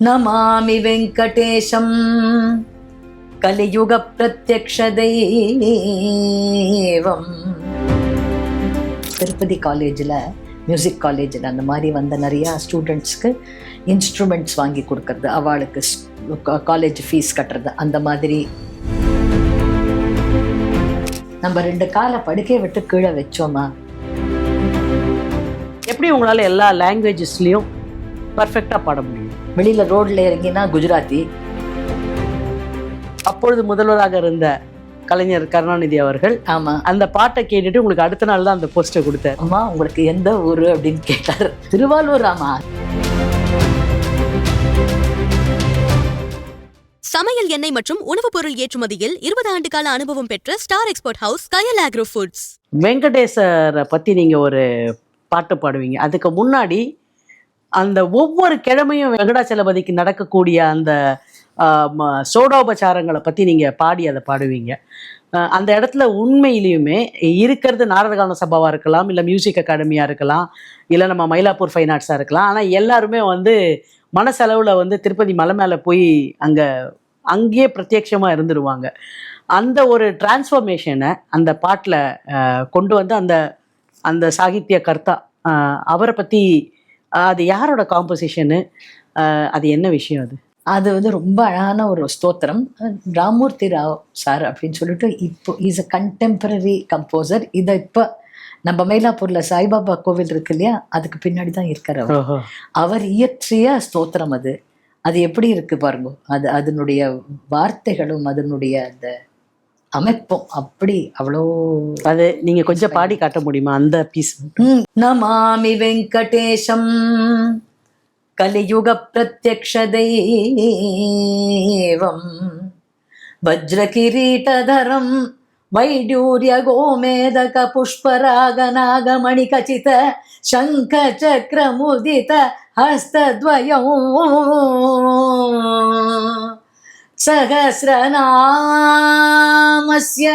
நமாமி வெங்கடேஷம் கலியுக பிரத்யக்ஷ தெய்வம். திருப்பதி காலேஜில், மியூசிக் காலேஜில் அந்த மாதிரி வந்த நிறையா ஸ்டூடெண்ட்ஸ்க்கு இன்ஸ்ட்ருமெண்ட்ஸ் வாங்கி கொடுக்கறது, அவளுக்கு காலேஜ் ஃபீஸ் கட்டுறது, அந்த மாதிரி. நம்ம 2 காலை படுக்கையை விட்டு கீழே வச்சோமா, எப்படி உங்களால் எல்லா லாங்குவேஜஸ்லேயும் பர்ஃபெக்டாக பாட முடியும்? வெளியில் ரோடில் இறங்கினா குஜராத்தி. அப்பொழுது முதல்வராக இருந்த கலைஞர் கருணாநிதி அவர்கள் ஆமாம், அந்த பாட்டை கேட்டுட்டு உங்களுக்கு அடுத்த நாள் தான் அந்த போஸ்டை கொடுத்தார். அம்மா உங்களுக்கு எந்த ஊர் அப்படின்னு கேட்டார். திருவாரூர். ஆமா. சமையல் எண்ணெய் மற்றும் உணவுப் பொருள் ஏற்றுமதியில் 20 ஆண்டு கால அனுபவம் பெற்ற ஸ்டார் எக்ஸ்போர்ட் ஹவுஸ் கயல் ஆக்ரோ ஃபுட்ஸ். வெங்கடேசரை பற்றி நீங்கள் ஒரு பாட்டு பாடுவீங்க. அதுக்கு முன்னாடி அந்த ஒவ்வொரு கிழமையும் வெங்கடாச்சலபதிக்கு நடக்கக்கூடிய அந்த சோடோபச்சாரங்களை பற்றி நீங்கள் பாடி அதை பாடுவீங்க. அந்த இடத்துல உண்மையிலையுமே இருக்கிறது நாடகான சபாவாக இருக்கலாம், இல்லை மியூசிக் அகாடமியாக இருக்கலாம், இல்லை நம்ம மயிலாப்பூர் ஃபைன் ஆர்ட்ஸாக இருக்கலாம். ஆனால் எல்லாருமே மனசெலவில் திருப்பதி மலை மேலே போய் அங்கேயே பிரத்யட்சமாக இருந்துருவாங்க. அந்த ஒரு டிரான்ஸ்ஃபர்மேஷனை அந்த பாட்டில் கொண்டு வந்து அந்த சாகித்ய கர்த்தா அவரை பற்றி, அது யாரோட காம்போசிஷனு, அது என்ன விஷயம்? அது ரொம்ப அழகான ஒரு ஸ்தோத்திரம். ராமூர்த்தி ராவ் சார் அப்படின்னு சொல்லிட்டு இப்போ இஸ் அ கண்டெம்பரரி கம்போசர். இதை இப்போ நம்ம மயிலாப்பூரில் சாய்பாபா கோவில் இருக்கு இல்லையா, அதுக்கு பின்னாடி தான் இருக்கார் அவர். அவர் இயற்றிய ஸ்தோத்திரம் அது. அது எப்படி இருக்கு பாருங்க. அதனுடைய வார்த்தைகளும் அதனுடைய அந்த அமைப்பும் அப்படி அவ்வளோ. அது நீங்க கொஞ்சம் பாடி காட்ட முடியுமா அந்த பீஸ்? நமாமி வெங்கடேஷம் கலியுக பிரத்யக்ஷ தெய்வம் வஜ்ரகிரீடதரம் வைடூர்ய கோமேதக புஷ்பராகநாகமணி கச்சித சங்க சக்ரமுதித ஹஸ்தத்வயம் சகஸ்ரநாமஸ்ய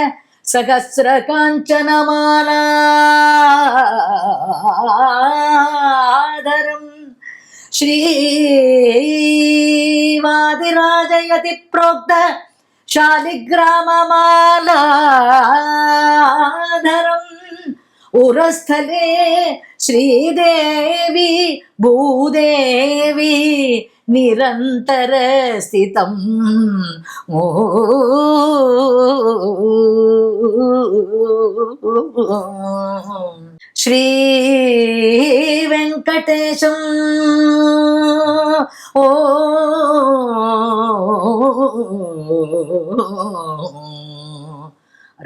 சகஸ்ரகாஞ்சனமாலாதரம் ஸ்ரீவாதிராஜயதி ப்ரோக்த शालिग्राममालाधरं उरस्थले श्रीदेवी भूदेवी निरंतर स्थितं श्री वेंकटेशं ओ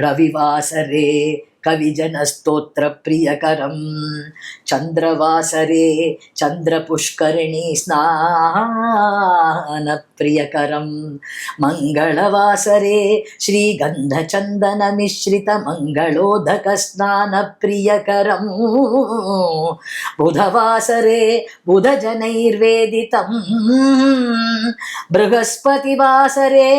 रविवासरे कविजनस्तोत्र प्रियकरं चंद्रवासरे चंद्रपुष्करिणी स्नान प्रियकरं मंगलवासरे श्रीगंधचंदन मिश्रित मंगलोदक स्नान प्रियकरं बुधवासरे बुधजनैर्वेदितं बृहस्पतिवासरे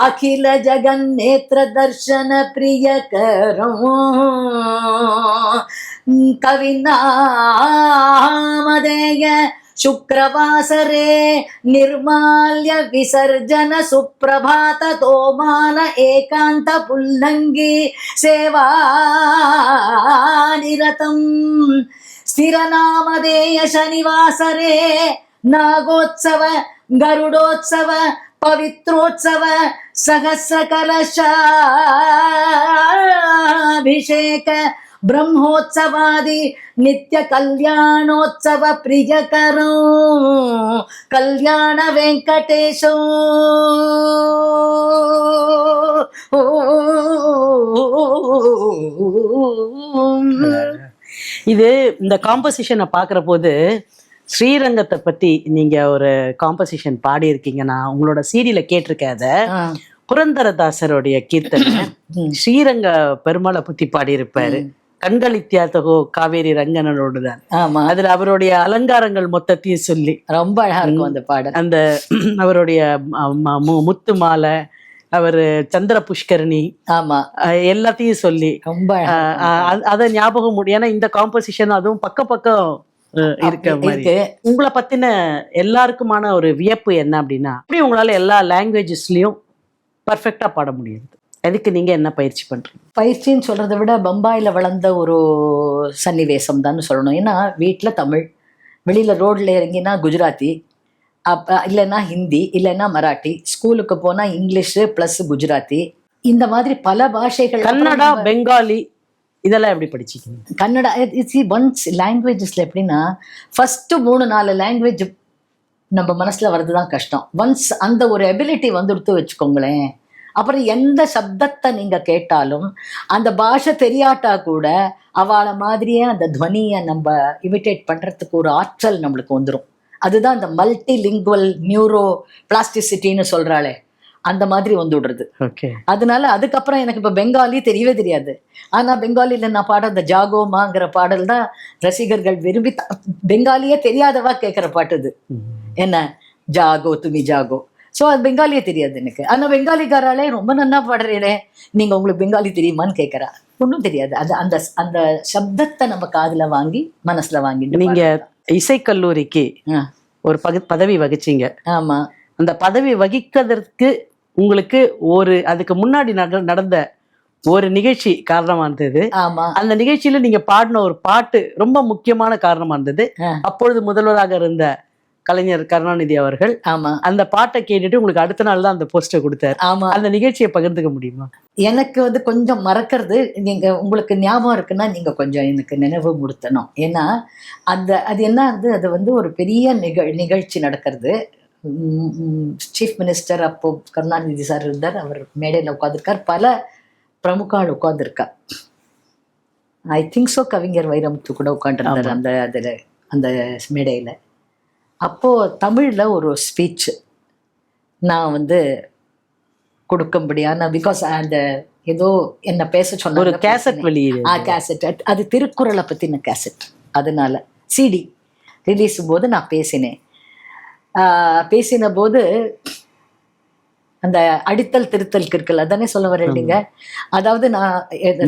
अखिल जगन्नेत्र दर्शन प्रियकरं कविनामधेय शुक्रवासरे निर्माल्य विसर्जन सुप्रभात तोमाल एकांत पुल्लंगी सेवा निरतं स्थिरनामधेय शनिवासरे नागोत्सव गरुडोत्सव पवित्रोत्सव सहस्र कलशाभिषेक ब्रह्मोत्सवादि नित्य कल्याणोत्सव प्रियकरो कल्याण वेंकटेशो இது இந்த காம்போசிஷனை பார்க்குற போது ஸ்ரீரங்கத்தை பத்தி நீங்க ஒரு காம்போசிஷன் பாடி இருக்கீங்க. நான் உங்களோட சீரியல கேட்டிருக்கேன். அத புரந்தரதாசருடைய கீர்த்தனை ஸ்ரீரங்க பெருமாளை பத்தி பாடியிருப்பாரு. கண்களித்தியாத்தகோ காவேரி ரங்கனோடு தான். அதுல அவருடைய அலங்காரங்கள் மொத்தத்தையும் சொல்லி ரொம்ப அழகா இருக்கும் அந்த பாடல். அந்த அவருடைய முத்து மாலை, அவரு சந்திர புஷ்கரணி, ஆமா, எல்லாத்தையும் சொல்லி ரொம்ப அத ஞாபகம் முடியும். ஏன்னா இந்த காம்போசிஷன் அதுவும் பக்கம் இருக்க மாதிரி இருக்கு. உங்களை பத்தின எல்லாருக்குமான ஒரு வியப்பு என்ன அப்படின்னா, எப்படி உங்களால எல்லா லாங்குவேஜஸ்லயும் பர்ஃபெக்டா பாட முடியுது? அதுக்கு நீங்க என்ன பயிற்சி பண்றீங்க? பயிற்சின்னு சொல்றதை விட பம்பாயில வளர்ந்த ஒரு சன்னிவேசம் தான் சொல்லணும். ஏன்னா வீட்டில் தமிழ், வெளியில ரோட்ல இறங்கினா குஜராத்தி, இல்லைன்னா ஹிந்தி, இல்லைன்னா மராட்டி, ஸ்கூலுக்கு போனா இங்கிலீஷு ப்ளஸ் குஜராத்தி, இந்த மாதிரி பல பாஷைகள். கன்னடா, பெங்காலி இதெல்லாம் எப்படி படிச்சிருக்கீங்க? கன்னடா ஒன்ஸ் லாங்குவேஜஸ்ல எப்படின்னா ஃபர்ஸ்ட் 3-4 லாங்குவேஜ் நம்ம மனசுல வர்றதுதான் கஷ்டம். ஒன்ஸ் அந்த ஒரு எபிலிட்டி வந்துடுத்து வச்சுக்கோங்களேன், அப்புறம் எந்த சப்தத்தை நீங்க கேட்டாலும் அந்த பாஷை தெரியாட்டா கூட அவளை மாதிரியே அந்த துவனியை நம்ம இமிட்டேட் பண்றதுக்கு ஒரு ஆற்றல் நம்மளுக்கு வந்துடும். அதுதான் இந்த மல்டி லிங்குவல் நியூரோ பிளாஸ்டிசிட்டின்னு சொல்றாளே, அந்த மாதிரி வந்து விடுறது. அதனால அதுக்கப்புறம் எனக்கு இப்போ பெங்காலி தெரியவே தெரியாது. ஆனா பெங்காலில நான் பாட அந்த ஜாகோமாங்கிற பாடல் தான் ரசிகர்கள் விரும்பி, பெங்காலியே தெரியாதவா கேட்குற பாட்டு இது. என்ன ஜாகோ துமி ஜாகோ. ஸோ அது பெங்காலியே தெரியாது எனக்கு. ஆனா பெங்காலிக்காராலே ரொம்ப நல்லா பாடுறேனே, நீங்க உங்களுக்கு பெங்காலி தெரியுமான்னு கேட்குறா. ஒன்றும் தெரியாது. அது அந்த அந்த சப்தத்தை நம்ம காதுல வாங்கி மனசுல வாங்கிட்டு. நீங்க இசைக்கல்லூரிக்கு ஒரு பதவி வகிச்சீங்க. ஆமா. அந்த பதவி வகிக்கிறதுக்கு உங்களுக்கு அதுக்கு முன்னாடி நடந்த ஒரு நிகழ்ச்சி காரணமா இருந்தது. ஆமா. அந்த நிகழ்ச்சியில நீங்க பாடின ஒரு பாட்டு ரொம்ப முக்கியமான காரணமா இருந்தது. அப்பொழுது முதல்வராக இருந்த கலைஞர் கருணாநிதி அவர்கள் அந்த பாட்டை கேட்டுட்டு உங்களுக்கு அடுத்த நாள் தான் அந்த போஸ்டர் கொடுத்தாரு. ஆமா. அந்த நிகழ்ச்சியை பகிர்ந்துக்க முடியுமா? எனக்கு வந்து கொஞ்சம் மறக்கிறது, நீங்க உங்களுக்கு ஞாபகம் இருக்குன்னா நீங்க கொஞ்சம் எனக்கு நினைவு முடுத்தணும். ஏன்னா அது என்ன அது வந்து ஒரு பெரிய நிகழ்ச்சி நடக்கிறது. சீஃப் மினிஸ்டர் அப்போ கருணாநிதி சார் இருந்தார். அவர் மேடையில் உட்காந்துருக்கார், பல பிரமுகால் உட்காந்துருக்கார். ஐ திங்க் ஸோ கவிஞர் வைரமுத்து கூட உட்காந்துருந்தார் அந்த மேடையில். அப்போது தமிழில் ஒரு ஸ்பீச் நான் வந்து கொடுக்கும்படியான, பிகாஸ் அந்த ஏதோ என்ன பேச சொன்ன ஒரு கேசட் வெளியீடு. கேசட், அது திருக்குறளை பற்றின கேசட். அதனால சிடி ரிலீஸ் போது நான் பேசினேன். பேசின போது அந்த அடித்தல் திருத்தல் கிற்கல் அதானே சொல்ல வரேன் நீங்க. அதாவது நான்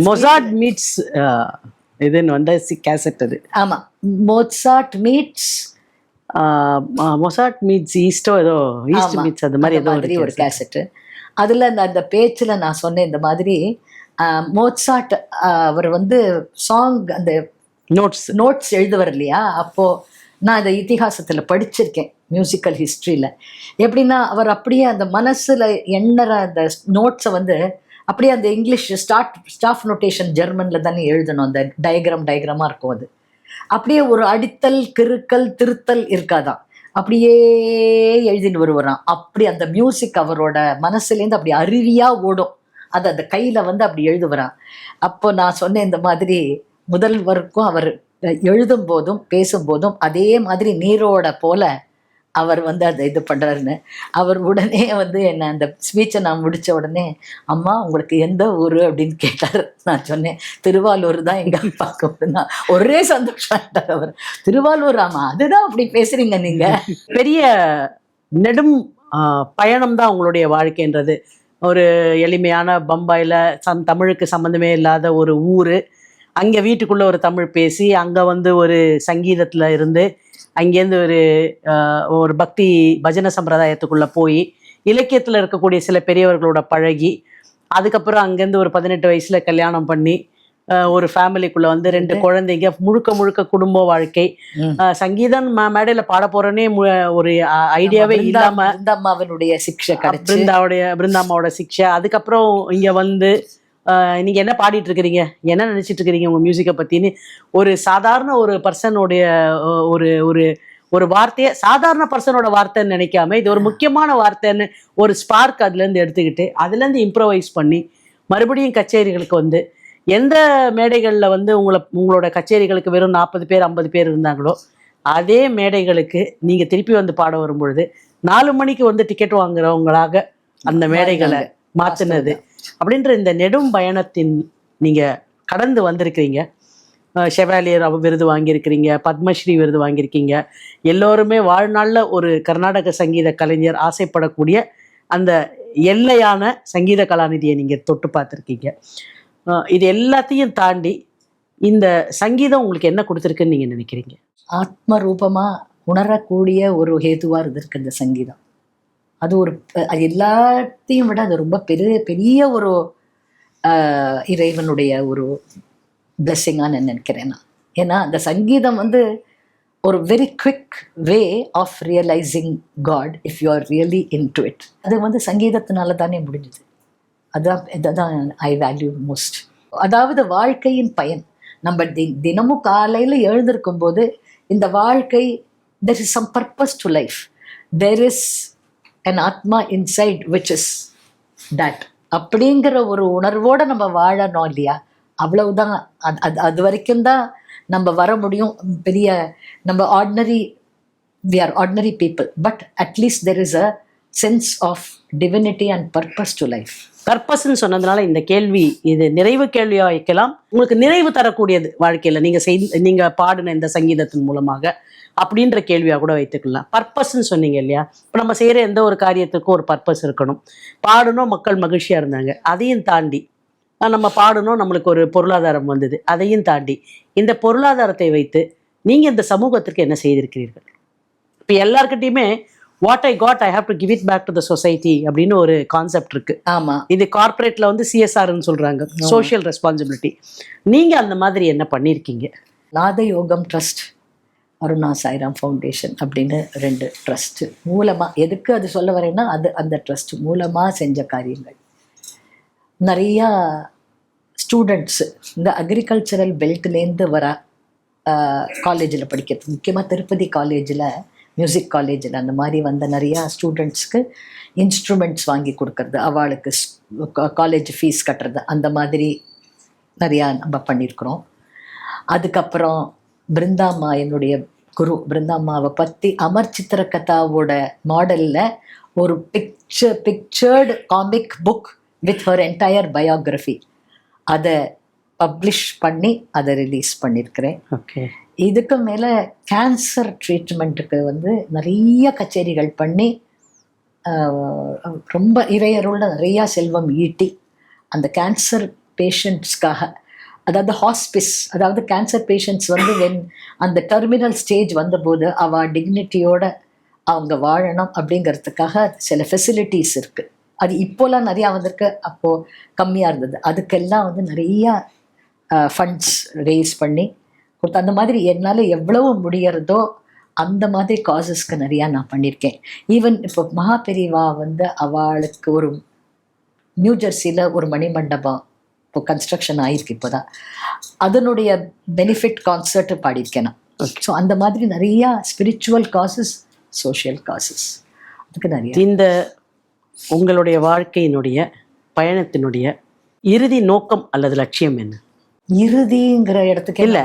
மொசார்ட் மீட்ஸ் இதுன்னு வந்த கேசட் அது. ஆமா, மொசார்ட் மீட்ஸ் ஈஸ்டோ ஏதோ ஈஸ்ட் மீட்ஸ் அந்த மாதிரி ஏதோ ஒரு கேசட்டு. அதுல அந்த பேச்சுல நான் சொன்னேன் இந்த மாதிரி மோட்சார்ட் அவர் வந்து சாங் அந்த நோட்ஸ் எழுதுவார் இல்லையா. அப்போ நான் இந்த இதிகாசத்துல படிச்சிருக்கேன், மியூசிக்கல் ஹிஸ்ட்ரியில. எப்படின்னா அவர் அப்படியே அந்த மனசுல எண்ணற அந்த நோட்ஸை வந்து அப்படியே அந்த இங்கிலீஷ் ஸ்டாஃப் நோட்டேஷன் ஜெர்மன்ல தானே எழுதணும். அந்த டயக்ராமா இருக்கும். அது அப்படியே ஒரு அடித்தல் கிறுக்கல் திருத்தல் இருக்காதான், அப்படியே எழுதின்னு வருவாராம். அப்படி அந்த மியூசிக் அவரோட மனசுலேருந்து அப்படி அருவியா ஓடும். அது அந்த கையில வந்து அப்படி எழுதுவாராம். அப்போ நான் சொன்னேன் இந்த மாதிரி முதல்வருக்கும் அவர் எழுதும் போதும் பேசும்போதும் அதே மாதிரி நீரோட போல அவர் வந்து அதை இது பண்றாருன்னு. அவர் உடனே வந்து என்ன அந்த ஸ்பீச்சை நான் முடிச்ச உடனே, அம்மா உங்களுக்கு எந்த ஊர் அப்படின்னு கேட்டார். நான் சொன்னேன் திருவாரூர் தான் எங்க அப்பாவுக்கு. ஒரே சந்தோஷம் அவர். திருவாரூர், ஆமா அதுதான் அப்படி பேசுறீங்க நீங்க. பெரிய நெடும் பயணம் தான் உங்களுடைய வாழ்க்கைன்றது. ஒரு எளிமையான பம்பாயில தமிழுக்கு சம்மந்தமே இல்லாத ஒரு ஊர், அங்கே வீட்டுக்குள்ள ஒரு தமிழ் பேசி, அங்கே வந்து ஒரு சங்கீதத்தில் இருந்து, அங்கேருந்து ஒரு பக்தி பஜனை சம்பிரதாயத்துக்குள்ளே போய் இலக்கியத்தில் இருக்கக்கூடிய சில பெரியவர்களோட பழகி, அதுக்கப்புறம் அங்கேருந்து ஒரு 18 வயசுல கல்யாணம் பண்ணி ஒரு ஃபேமிலிக்குள்ள வந்து 2 குழந்தைங்க, முழுக்க குடும்ப வாழ்க்கை. சங்கீதம் மேடையில பாட போறேன்னே ஒரு ஐடியாவே இல்லாம பிருந்தாமாவுடைய சிக்ஷை கிடைச்சு, பிருந்தாமாவோட சிக்ஷை. அதுக்கப்புறம் இங்க வந்து நீங்க என்ன பாடிட்டு இருக்கிறீங்க, என்ன நினைச்சிட்டு இருக்கிறீங்க உங்க மியூசிக்கை பத்தின்னு ஒரு சாதாரண ஒரு பர்சனுடைய ஒரு வார்த்தையை சாதாரண பர்சனோட வார்த்தைன்னு நினைக்காம இது ஒரு முக்கியமான வார்த்தைன்னு ஒரு ஸ்பார்க் அதுல இருந்து எடுத்துக்கிட்டு அதுல இருந்து இம்ப்ரோவைஸ் பண்ணி மறுபடியும் கச்சேரிகளுக்கு வந்து எந்த மேடைகள்ல வந்து உங்களோட கச்சேரிகளுக்கு வெறும் 40 பேர் 50 பேர் இருந்தாங்களோ அதே மேடைகளுக்கு நீங்க திருப்பி வந்து பாட வரும்பொழுது 4 மணிக்கு வந்து டிக்கெட் வாங்குறவங்களாக அந்த மேடைகளை மாத்தினது அப்படின்ற இந்த நெடும் பயணத்தின் நீங்க கடந்து வந்திருக்கிறீங்க. ஷெவாலியர் விருது வாங்கியிருக்கிறீங்க, பத்மஸ்ரீ விருது வாங்கியிருக்கீங்க. எல்லோருமே வாழ்நாளில் ஒரு கர்நாடக சங்கீத கலைஞர் ஆசைப்படக்கூடிய அந்த எல்லையான சங்கீத கலாநிதியை நீங்கள் தொட்டு பார்த்துருக்கீங்க. இது எல்லாத்தையும் தாண்டி இந்த சங்கீதம் உங்களுக்கு என்ன கொடுத்துருக்குன்னு நீங்கள் நினைக்கிறீங்க? ஆத்ம ரூபமா உணரக்கூடிய ஒரு ஹேதுவா இருந்திருக்கு இந்த சங்கீதம். அது ஒரு அது எல்லாத்தையும் விட அது ரொம்ப பெரிய பெரிய ஒரு இறைவனுடைய ஒரு பிளெஸ்ஸிங்காக நான் நினைக்கிறேன் நான். ஏன்னா அந்த சங்கீதம் வந்து ஒரு very quick way of realising God if you are really into it. அது வந்து சங்கீதத்தினால தானே முடிஞ்சுது. இதுதான் ஐ வேல்யூ மோஸ்ட். அதாவது வாழ்க்கையின் பயன். நம்ம தினமும் காலையில் எழுந்திருக்கும் போது இந்த வாழ்க்கை, there is some purpose to life, there is an atma inside which is that அப்படிங்கிற ஒரு உணர்வோடு நம்ம வாழணும் இல்லையா? அவ்வளவுதான். அது வரைக்கும் தான் நம்ம வர முடியும். பெரிய நம்ம we are ordinary people, but at least there is a sense of divinity and purpose to life. பர்பஸ்ன்னு சொன்னதுனால இந்த கேள்வி இது நிறைவு கேள்வியாக வைக்கலாம். உங்களுக்கு நிறைவு தரக்கூடியது வாழ்க்கையில் நீங்கள் பாடின இந்த சங்கீதத்தின் மூலமாக அப்படின்ற கேள்வியாக கூட வைத்துக்கலாம். பர்பஸ்ன்னு சொன்னீங்க இல்லையா? இப்போ நம்ம செய்கிற எந்த ஒரு காரியத்துக்கும் ஒரு பர்பஸ் இருக்கணும். பாடணும், மக்கள் மகிழ்ச்சியாக இருந்தாங்க, அதையும் தாண்டி நம்ம பாடணும், நம்மளுக்கு ஒரு பொருளாதாரம் வந்தது, அதையும் தாண்டி இந்த பொருளாதாரத்தை வைத்து நீங்கள் இந்த சமூகத்திற்கு என்ன செய்திருக்கிறீர்கள்? இப்போ எல்லாருக்கிட்டையுமே what I got I have to give it back to the society அப்படின்னு ஒரு கான்செப்ட் இருக்கு. ஆமா, இது கார்பரேட்ல வந்து சிஎஸ்ஆர்ன்னு சொல்றாங்க, சோஷியல் ரெஸ்பான்சிபிலிட்டி. நீங்க அந்த மாதிரி என்ன பண்ணியிருக்கீங்க? நாத யோகம் ட்ரஸ்ட், அருணா சாய்ராம் ஃபவுண்டேஷன் அப்படின்னு 2 ட்ரஸ்ட் மூலமா, எதுக்கு அது சொல்ல வரேன்னா அந்த ட்ரஸ்ட் மூலமா செஞ்ச காரியங்கள். நிறையா ஸ்டூடெண்ட்ஸ் இந்த அக்ரிகல்ச்சரல் பெல்ட்லேருந்து வர காலேஜில் படிக்கிறது, முக்கியமாக திருப்பதி காலேஜில், மியூசிக் காலேஜில் அந்த மாதிரி வந்த நிறையா ஸ்டூடெண்ட்ஸ்க்கு இன்ஸ்ட்ருமெண்ட்ஸ் வாங்கி கொடுக்கறது, அவளுக்கு காலேஜ் ஃபீஸ் கட்டுறது, அந்த மாதிரி நிறையா நம்ம பண்ணியிருக்கிறோம். அதுக்கப்புறம் பிருந்தாம்மா, என்னுடைய குரு பிருந்தாம்மாவை பற்றி அமர் சித்திர கதாவோட மாடலில் ஒரு pictured comic book with her entire biography அதை பப்ளிஷ் பண்ணி அதை ரிலீஸ் பண்ணியிருக்கிறேன். ஓகே. இதுக்கு மேலே கேன்சர் ட்ரீட்மெண்ட்டுக்கு வந்து நிறைய கச்சேரிகள் பண்ணி ரொம்ப இறையருள்ள நிறையா செல்வம் ஈட்டி அந்த கேன்சர் பேஷண்ட்ஸ்க்காக, அதாவது ஹாஸ்பிஸ், அதாவது கேன்சர் பேஷண்ட்ஸ் வந்து அந்த டெர்மினல் ஸ்டேஜ் வந்தபோது அவள் டிக்னிட்டியோட அவங்க வாழணும் அப்படிங்கிறதுக்காக சில ஃபெசிலிட்டிஸ் இருக்குது. அது இப்போலாம் நிறையா வந்திருக்கு, அப்போது கம்மியாக இருந்தது. அதுக்கெல்லாம் வந்து நிறையா ஃபண்ட்ஸ் ரேஸ் பண்ணி கொடுத்து, அந்த மாதிரி என்னால் எவ்வளவு முடியறதோ அந்த மாதிரி காசஸ்க்கு நிறையா நான் பண்ணியிருக்கேன். ஈவன் இப்போ மகாபெரிவா வந்து அவளுக்கு ஒரு நியூ ஜெர்சியில் ஒரு மணிமண்டபம் இப்போ கன்ஸ்ட்ரக்ஷன் ஆகிருக்கு இப்போ தான், அதனுடைய பெனிஃபிட் கான்சர்ட்டு பாடியிருக்கேன் நான். ஸோ அந்த மாதிரி நிறையா ஸ்பிரிச்சுவல் காசஸ், சோஷியல் காசஸ், அதுக்கு நிறைய. இந்த உங்களுடைய வாழ்க்கையினுடைய பயணத்தினுடைய இறுதி நோக்கம் அல்லது லட்சியம் என்ன? இறுதிங்கிற இடத்துக்கு இல்லை,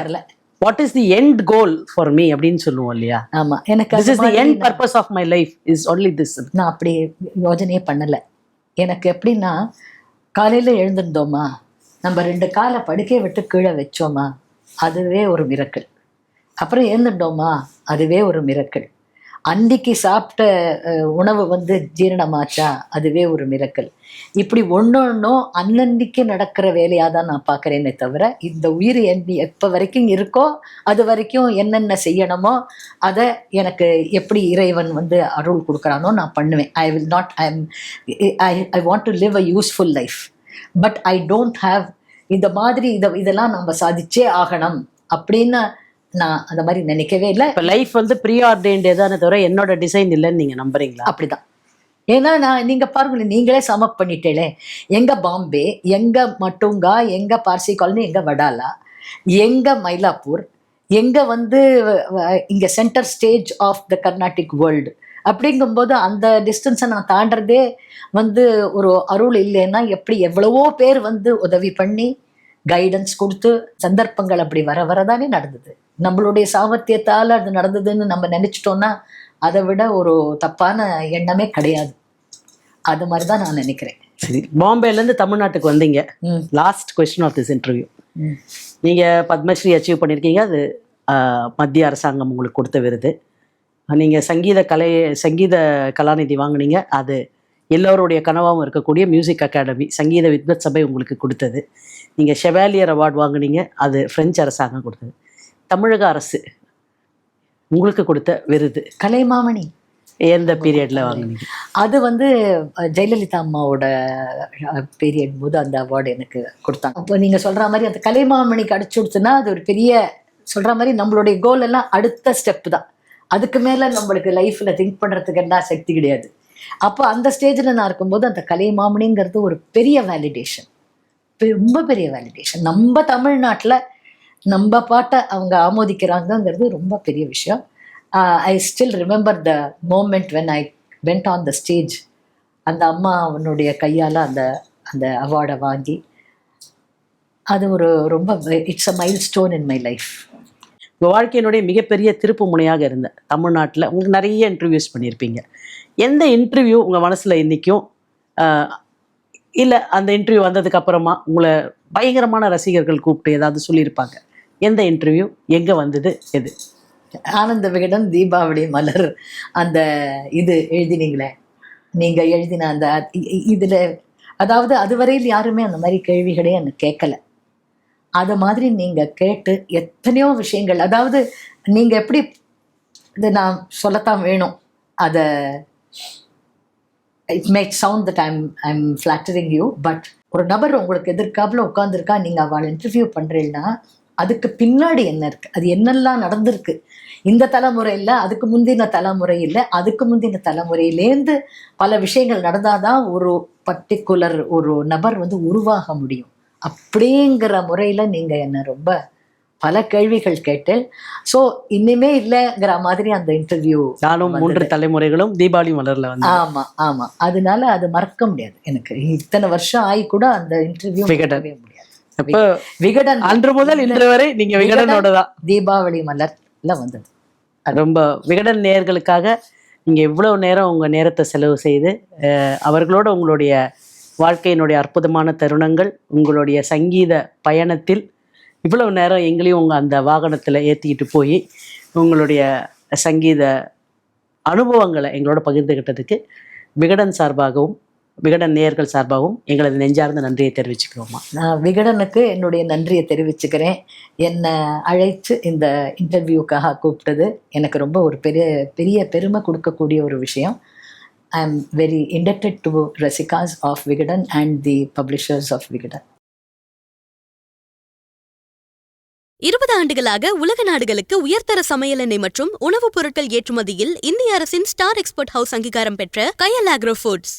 what is the end goal for me அப்படின்னு சொல்லுவோம் இல்லையா? ஆமா, எனக்கு this is the end purpose of my life is only this. நான் அப்படி யோஜனையே பண்ணலை. எனக்கு எப்படின்னா, காலையில் எழுந்திருந்தோமா, நம்ம 2 காலை படுக்கையை விட்டு கீழே வச்சோமா, அதுவே ஒரு மிரக்கல். அப்புறம் எழுந்துட்டோமா, அதுவே ஒரு மிரக்கல். அன்றைக்கி சாப்பிட்ட உணவு வந்து ஜீரணமாச்சா, அதுவே ஒரு மிரக்கல். இப்படி ஒன்னொன்னும் அன்னன்னைக்கு நடக்கிற வேலையாக தான் நான் பார்க்குறேனே தவிர, இந்த உயிர் எப்போ வரைக்கும் இருக்கோ அது வரைக்கும் என்னென்ன செய்யணுமோ அதை எனக்கு எப்படி இறைவன் வந்து அருள் கொடுக்குறானோ நான் பண்ணுவேன். I will not I want to live a useful life, but I don't have இந்த மாதிரி இதெல்லாம் நம்ம சாதிச்சே ஆகணும் அப்படின்னு நான் அந்த மாதிரி நினைக்கவே இல்லை. இப்போ லைஃப் வந்து ப்ரீ ஆர்டெயின்டே தானே தவிர என்னோட டிசைன் இல்லைன்னு நீங்கள் நம்புறீங்களா? அப்படிதான். ஏன்னா நீங்கள் பாருங்களேன், நீங்களே சமப் பண்ணிட்டேலே, எங்கே பாம்பே, எங்கே மட்டுங்கா, எங்கே பார்சி காலனி, எங்கே வடாலா, எங்கே மயிலாப்பூர், எங்கே வந்து இங்கே centre stage of the Carnatic world. அப்படிங்கும்போது அந்த டிஸ்டன்ஸை நான் தாண்டதே வந்து ஒரு அருள் இல்லைன்னா எப்படி? எவ்வளவோ பேர் வந்து உதவி பண்ணி கைடன்ஸ் கொடுத்து சந்தர்ப்பங்கள் அப்படி வரதானே நடந்தது. நம்மளுடைய சாமர்த்தியத்தால் அது நடந்ததுன்னு நம்ம நினச்சிட்டோன்னா அதை விட ஒரு தப்பான எண்ணமே கிடையாது. அது மாதிரி தான் நான் நினைக்கிறேன். சரி, பாம்பேலேருந்து தமிழ்நாட்டுக்கு வந்தீங்க. Last question of this interview. நீங்கள் பத்மஸ்ரீ அச்சீவ் பண்ணியிருக்கீங்க, அது மத்திய அரசாங்கம் உங்களுக்கு கொடுத்த விருது. நீங்கள் சங்கீத கலாநிதி வாங்கினீங்க, அது எல்லோருடைய கனவாகவும் இருக்கக்கூடிய மியூசிக் அகாடமி சங்கீத வித்வத் சபை உங்களுக்கு கொடுத்தது. நீங்கள் ஷெவாலியர் அவார்டு வாங்கினீங்க, அது ஃப்ரெஞ்சு அரசாங்கம் கொடுத்தது. தமிழக அரசு உங்களுக்கு கொடுத்த விருது கலைமாமணி. எந்த பீரியட்ல வாங்குனீங்க? அது வந்து ஜெயலலிதா அம்மாவோட பீரியட் போது அந்த அவார்டு எனக்கு கொடுத்தாங்க. அப்போ நீங்கள் சொல்கிற மாதிரி அந்த கலைமாமணி கிடச்சிடுச்சுன்னா அது ஒரு பெரிய சொல்கிற மாதிரி நம்மளுடைய கோல் எல்லாம் அடுத்த ஸ்டெப்பு தான். அதுக்கு மேலே நம்மளுக்கு லைஃப்பில் திங்க் பண்ணுறதுக்கு என்ன சக்தி கிடையாது. அப்போ அந்த ஸ்டேஜில் நான் இருக்கும்போது அந்த கலைமாமணிங்கிறது ஒரு பெரிய வேலிடேஷன், ரொம்ப பெரிய வேலிடேஷன். நம்ம தமிழ்நாட்டில் நம்ம பாட்டை அவங்க ஆமோதிக்கிறாங்கங்கிறது ரொம்ப பெரிய விஷயம். I still remember the moment when I went on the stage. அந்த அம்மா அவனுடைய கையால் அந்த அந்த அவார்டை வாங்கி அது ஒரு ரொம்ப it's a mile stone in my life. உங்கள் வாழ்க்கையினுடைய மிகப்பெரிய திருப்பு முனையாக இருந்த தமிழ்நாட்டில் உங்களுக்கு நிறைய இன்டர்வியூஸ் பண்ணியிருப்பீங்க. எந்த இன்டர்வியூ உங்கள் மனசில் இன்றைக்கும் இல்லை அந்த இன்டர்வியூ வந்ததுக்கு அப்புறமா உங்களை பயங்கரமான ரசிகர்கள் கூப்பிட்டு ஏதாவது சொல்லியிருப்பாங்க? எந்த இன்டர்வியூ, எங்கே வந்தது, எது? ஆனந்த விகடன் தீபாவளி மலர் அந்த இது எழுதினீங்களே, நீங்கள் எழுதின அந்த இதில், அதாவது அதுவரையில் யாருமே அந்த மாதிரி கேள்விகளே எனக்கு கேட்கல. அது மாதிரி நீங்கள் கேட்டு எத்தனையோ விஷயங்கள், அதாவது நீங்கள் எப்படி இது நான் சொல்லத்தான் வேணும். அதை it make sound that I'm flattering you, but ஒரு நபர் உங்களுக்கு எதிர்க்காப்புல உட்காந்துருக்கா, நீங்கள் அவளை இன்டர்வியூ பண்ணுறீங்கன்னா அதுக்கு பின்னாடி என்ன இருக்குது, அது என்னெல்லாம் நடந்திருக்கு இந்த தலைமுறையில், அதுக்கு முந்தின தலைமுறையில், அதுக்கு முந்தின தலைமுறையிலேருந்து பல விஷயங்கள் நடந்தாதான் ஒரு பர்டிகுலர் ஒரு நபர் வந்து உருவாக முடியும். அப்படிங்கிற முறையில் நீங்கள் என்ன ரொம்ப பல கேள்விகள் கேட்டேன். ஸோ இனிமே இல்லைங்கிற மாதிரி அந்த இன்டர்வியூ நானும் 3 தலைமுறைகளும் தீபாவளி மலர்ல வந்து. ஆமாம் ஆமாம், அதனால அது மறக்க முடியாது எனக்கு. இத்தனை வருஷம் ஆகி கூட அந்த இன்டர்வியூ விகடவே முடியாது. அப்போ விகடன் அன்று முதல் இன்று வரை நீங்க விகடனோட தான். தீபாவளி மலர்ல வந்தது. ரொம்ப விகடன் நேயர்களுக்காக நீங்க இவ்வளவு நேரம் உங்க நேரத்தை செலவு செய்து அவர்களோட உங்களுடைய வாழ்க்கையினுடைய அற்புதமான தருணங்கள், உங்களுடைய சங்கீத பயணத்தில் இவ்வளவு நேரம் எங்களையும் உங்க அந்த வாகனத்துல ஏத்திக்கிட்டு போய் உங்களுடைய சங்கீத அனுபவங்களை எங்களோட பகிர்ந்துகிட்டதுக்கு விகடன் சார்பாகவும் விகடன் நேயர்கள் சார்பாகவும் எங்களது நெஞ்சார்ந்த நன்றியை தெரிவிச்சுக்கிறோமா. நான் விகடனுக்கு என்னுடைய நன்றியை தெரிவிச்சுக்கிறேன். என்னை அழைத்து இந்த இன்டர்வியூக்காக கூப்பிட்டது எனக்கு ரொம்ப ஒரு பெரிய பெரிய பெருமை கொடுக்கக்கூடிய ஒரு விஷயம். I am very indebted to rasikas of Vikatan and the publishers of Vikatan. 20 ஆண்டுகளாக உலக நாடுகளுக்கு உயர்தர சமையல் எண்ணெய் மற்றும் உணவுப் பொருட்கள் ஏற்றுமதியில் இந்திய அரசின் ஸ்டார் எக்ஸ்போர்ட் ஹவுஸ் அங்கீகாரம் பெற்ற கயல் ஆக்ரோ ஃபுட்ஸ்.